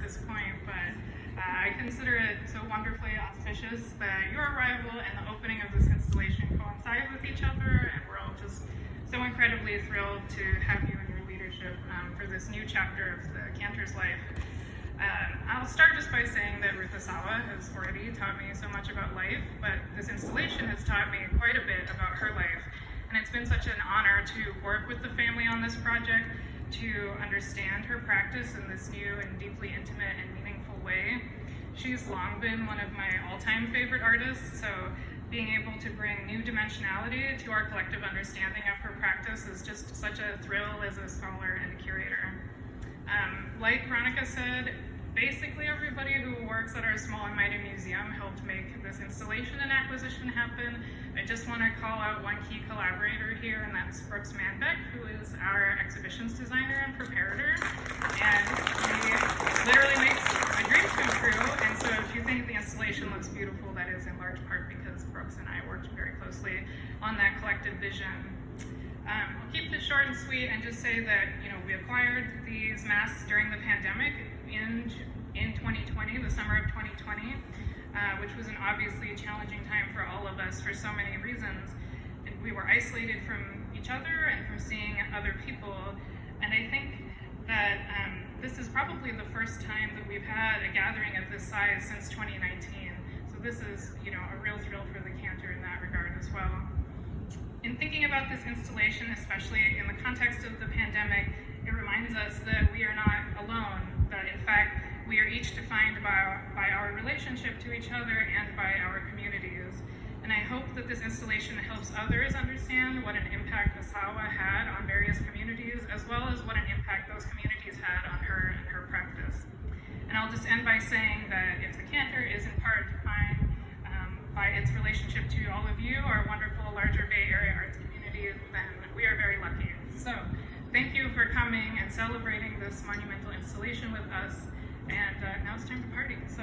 this point, but I consider it so wonderfully auspicious that your arrival and the opening of this installation coincide with each other, and we're all just so incredibly thrilled to have you in your leadership for this new chapter of the Cantor's life. I'll start just by saying that Ruth Asawa has already taught me so much about life, but this installation has taught me quite a bit about her life, and it's been such an honor to work with the family on this project, to understand her practice in this new and deeply intimate and meaningful way. She's long been one of my all-time favorite artists, so being able to bring new dimensionality to our collective understanding of her practice is just such a thrill as a scholar and a curator. Like Veronica said, basically everybody who works at our small and mighty museum helped make this installation and acquisition happen. I just want to call out one key collaborator here, and that's Brooks Manbeck, who is our exhibitions designer and preparator. And he literally makes my dreams come true. And so if you think the installation looks beautiful, that is in large part because Brooks and I worked very closely on that collective vision. I'll keep this short and sweet and just say that, we acquired these masks during the pandemic in 2020, the summer of 2020, which was an obviously challenging time for all of us for so many reasons. And we were isolated from each other and from seeing other people. And I think that this is probably the first time that we've had a gathering of this size since 2019. So this is, a real thrill for the Cantor in that regard as well. In thinking about this installation, especially in the context of the pandemic, it reminds us that we are not alone, that in fact, we are each defined by our relationship to each other and by our communities. And I hope that this installation helps others understand what an impact Asawa had on various communities, as well as what an impact those communities had on her and her practice. And I'll just end by saying that if the Cantor is in part defined by its relationship to all of you, our wonderful larger Bay Area arts community, then we are very lucky. So thank you for coming and celebrating this monumental installation with us. And now it's time to party. So.